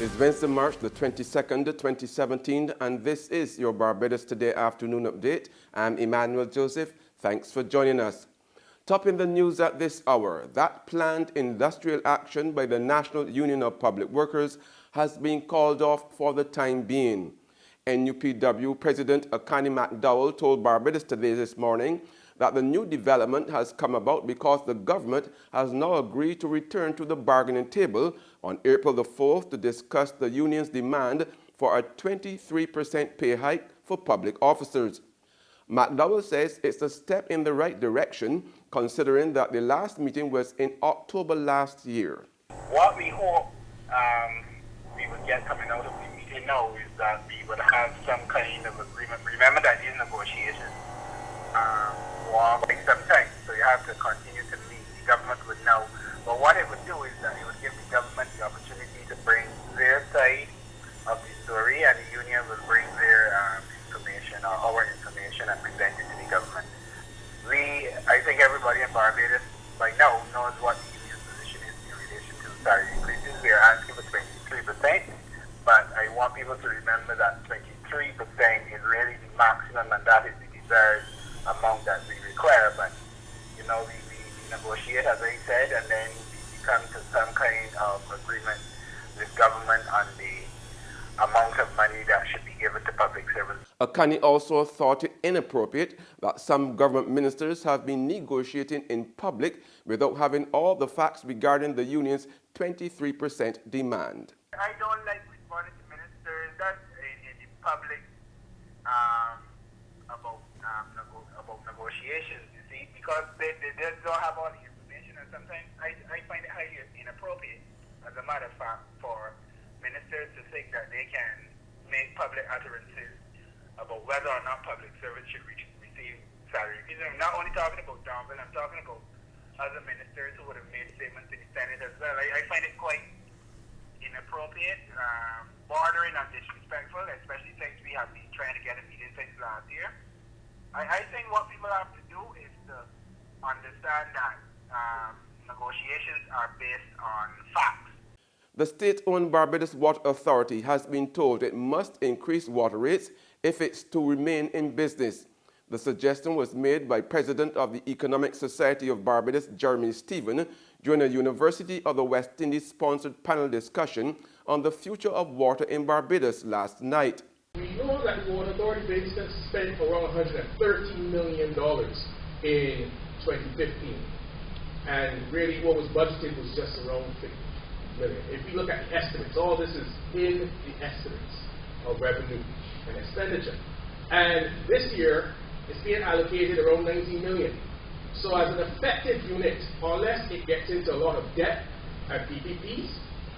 It's Wednesday, March the 22nd, 2017, and this is your Barbados Today afternoon update. I'm Emmanuel Joseph. Thanks for joining us. Topping the news at this hour, that planned industrial action by the National Union of Public Workers has been called off for the time being. NUPW President Akani McDowell told Barbados Today this morning that the new development has come about because the government has now agreed to return to the bargaining table on April the 4th to discuss the union's demand for a 23% pay hike for public officers. McDowell says it's a step in the right direction, considering that the last meeting was in October last year. What we hope we would get coming out of the meeting now is that we would have some kind of agreement. Remember that these negotiations go on quite some time, so you have to continue to meet. The government would know. But what it would do is that it would give the government the opportunity to bring their side of the story, and the union will bring their information or our information and present it to the government. I think everybody in Barbados by now knows what the union's position is in relation to salary increases. We are asking for 23%, but I want people to remember that 23% is really the maximum, and that is the desired amount that we require. But you know, we negotiate, as I said, and then we come to some kind of agreement with government on the amount of money that should be given to public servants. Akani also thought it inappropriate that some government ministers have been negotiating in public without having all the facts regarding the union's 23% demand. I don't like responding to ministers that in the public about negotiations, you see, because they just don't have all the information, and sometimes I find it highly inappropriate, as a matter of fact, for ministers to think that they can make public utterances about whether or not public servants should receive salary increases. I'm not only talking about Donville, I'm talking about other ministers who would have made statements in the Senate as well. I find it quite inappropriate, bordering on disrespectful, especially since we have been trying to get a meeting since last year. I think what people have to do is to understand that negotiations are based on facts. The state-owned Barbados Water Authority has been told it must increase water rates if it's to remain in business. The suggestion was made by President of the Economic Society of Barbados, Jeremy Stephen, during a University of the West Indies-sponsored panel discussion on the future of water in Barbados last night. We know that the Water Authority basically spent around $113 million in 2015. And really what was budgeted was just around $50 million. If you look at the estimates, all this is in the estimates of revenue and expenditure. And this year, it's being allocated around $19 million. So as an effective unit, unless it gets into a lot of debt and PPPs,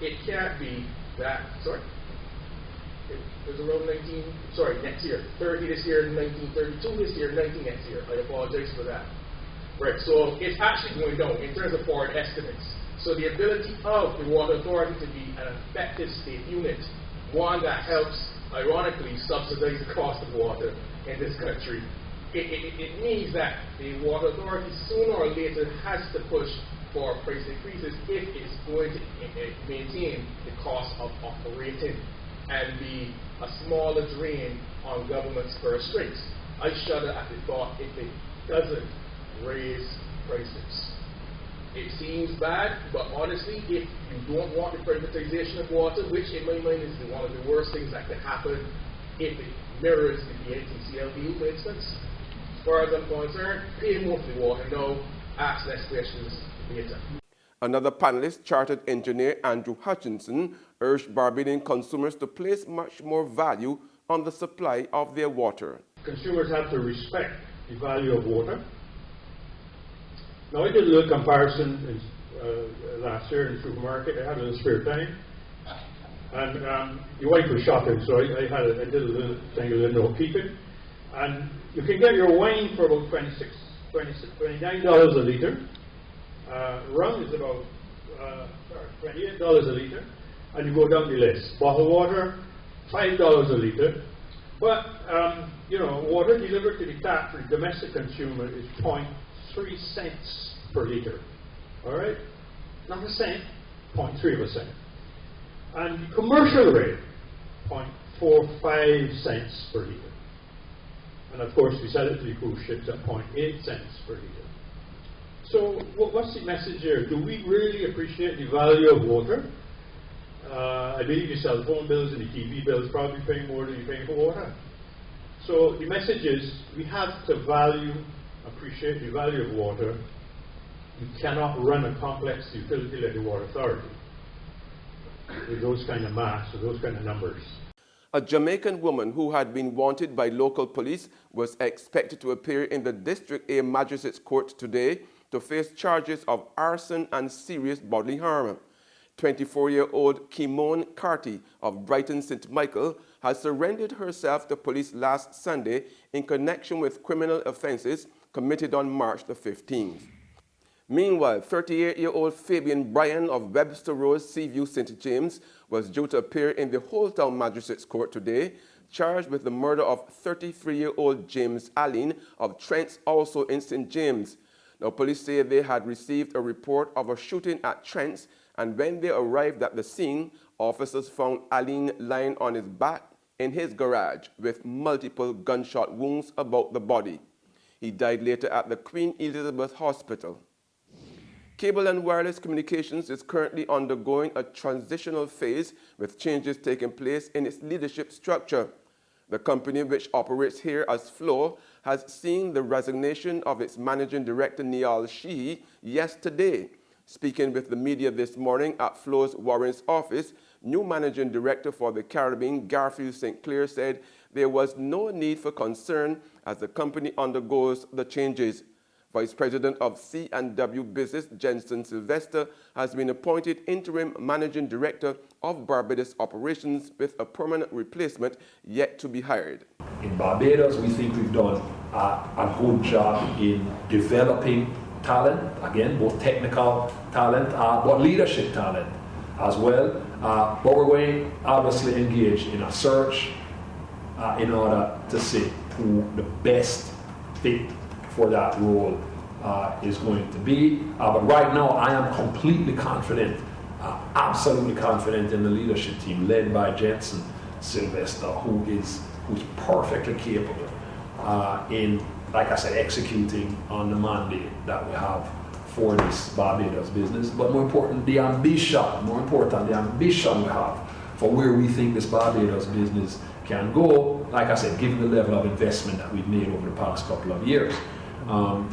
it can't be that, it was around 19, next year. 30 this year, 19, 32 this year, 19 next year. I apologize for that. Right, so it's actually going down in terms of forward estimates. So the ability of the Water Authority to be an effective state unit, one that helps, ironically, subsidize the cost of water in this country, it means that the Water Authority sooner or later has to push for price increases if it's going to maintain the cost of operating and be a smaller drain on government's purse strings. I shudder at the thought if it doesn't raise prices. It seems bad, but honestly, if you don't want the privatization of water, which in my mind is one of the worst things that could happen if it mirrors the NTCL deal, for instance, as far as I'm concerned, pay more for the water now, ask less questions later. Another panelist, chartered engineer Andrew Hutchinson, urged Barbadian consumers to place much more value on the supply of their water. Consumers have to respect the value of water. Now, I did a little comparison last year in the supermarket. I had a little spare time. And your wife was shopping, so I did a little thing, a little no peeping. And you can get your wine for about $29 a litre. Rum is about $28 a litre. And you go down the list. Bottled water, $5 a litre. But, water delivered to the tap for the domestic consumer is 0.3 cents per litre. All right? Not a cent, 0.3 of a cent. And the commercial rate, 0.45 cents per litre. And of course, we sell it to the cruise ships at 0.8 cents per litre. So what's the message here? Do we really appreciate the value of water? I believe the cell phone bills and the TV bills probably pay more than you pay for water. So the message is, we have to appreciate the value of water. You cannot run a complex utility like the Water Authority with those kind of maths, with those kind of numbers. A Jamaican woman who had been wanted by local police was expected to appear in the District A Magistrates Court today to face charges of arson and serious bodily harm. 24-year-old Kimone Carty of Brighton St. Michael has surrendered herself to police last Sunday in connection with criminal offences committed on March the 15th. Meanwhile, 38-year-old Fabian Bryan of Webster Road, Seaview, St. James was due to appear in the Holetown Magistrates Court today, charged with the murder of 33-year-old James Allen of Trents, also in St. James. Now, police say they had received a report of a shooting at Trents, and when they arrived at the scene, officers found Allen lying on his back in his garage with multiple gunshot wounds about the body. He died later at the Queen Elizabeth Hospital. Cable and wireless communications is currently undergoing a transitional phase with changes taking place in its leadership structure. The company, which operates here as Flow, has seen the resignation of its managing director Niall Sheehy yesterday. Speaking with the media this morning at Flow's Warren's office, new managing director for the Caribbean, Garfield St. Clair, said there was no need for concern as the company undergoes the changes. Vice President of C&W Business, Jensen Sylvester, has been appointed interim managing director of Barbados operations with a permanent replacement yet to be hired. In Barbados, we think we've done a good job in developing talent, again, both technical talent, but leadership talent as well. But we're going to obviously engage in a search in order to see who the best fit for that role is going to be. But right now, I am completely confident, absolutely confident in the leadership team led by Jensen Sylvester, who's perfectly capable in, like I said, executing on the mandate that we have for this Barbados business. But more important, the ambition we have for where we think this Barbados business can go, like I said, given the level of investment that we've made over the past couple of years.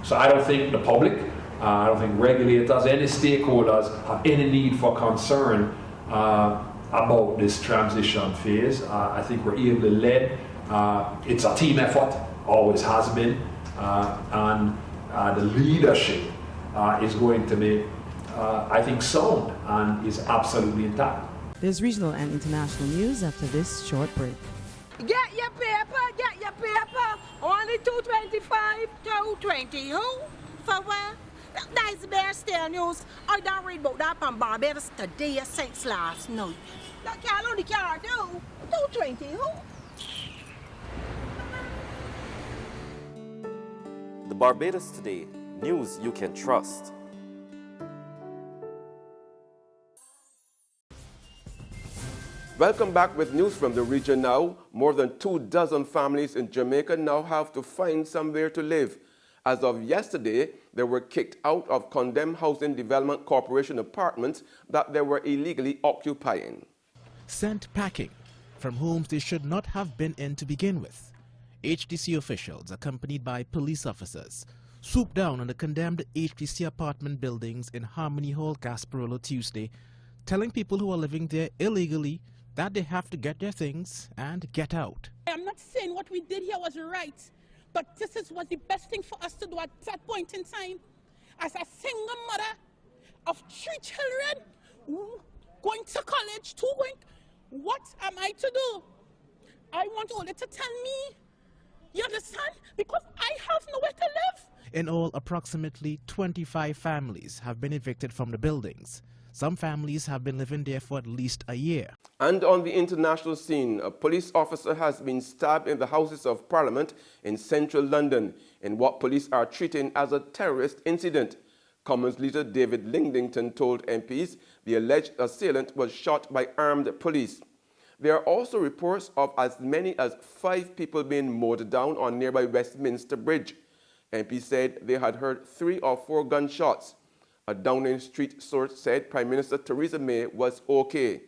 So I don't think the public, I don't think regulators, any stakeholders have any need for concern about this transition phase. I think we're ably led. It's a team effort, always has been, and the leadership is going to be, I think, sound and is absolutely intact. There's regional and international news after this short break. Get your paper, get your paper. Only $2.25, $2.20. Who? For what? That's Bear Stale News. I don't read about that on Barbados today since last night. That can't only care do. $2.20. Who? The Barbados Today, news you can trust. Welcome back with news from the region now. More than 24 families in Jamaica now have to find somewhere to live. As of yesterday, they were kicked out of condemned Housing Development Corporation apartments that they were illegally occupying. Sent packing from homes they should not have been in to begin with. HDC officials, accompanied by police officers, swooped down on the condemned HDC apartment buildings in Harmony Hall, Gasparilla Tuesday, telling people who are living there illegally that they have to get their things and get out. I'm not saying what we did here was right, but this was the best thing for us to do at that point in time. As a single mother of 3 children, going to college, 2 going, what am I to do? I want Ola to tell me, you understand? Because I have nowhere to live. In all, approximately 25 families have been evicted from the buildings. Some families have been living there for at least a year. And on the international scene, a police officer has been stabbed in the Houses of Parliament in central London in what police are treating as a terrorist incident. Commons leader David Lingdington told MPs the alleged assailant was shot by armed police. There are also reports of as many as 5 people being mowed down on nearby Westminster Bridge. MP said they had heard 3 or 4 gunshots. A Downing Street source said Prime Minister Theresa May was okay.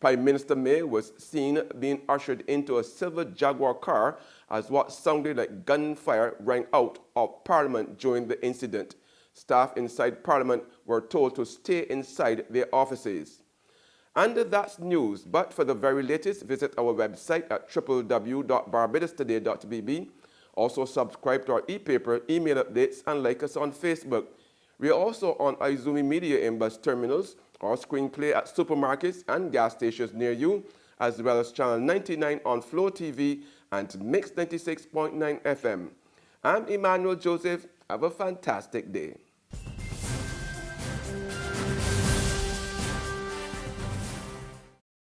Prime Minister May was seen being ushered into a silver Jaguar car as what sounded like gunfire rang out of Parliament during the incident. Staff inside Parliament were told to stay inside their offices. And that's news, but for the very latest, visit our website at www.barbadostoday.bb. Also subscribe to our e-paper, email updates, and like us on Facebook. We are also on Izumi Media in bus terminals, or screenplay at supermarkets and gas stations near you, as well as Channel 99 on Flow TV and Mix 96.9 FM. I'm Emmanuel Joseph. Have a fantastic day.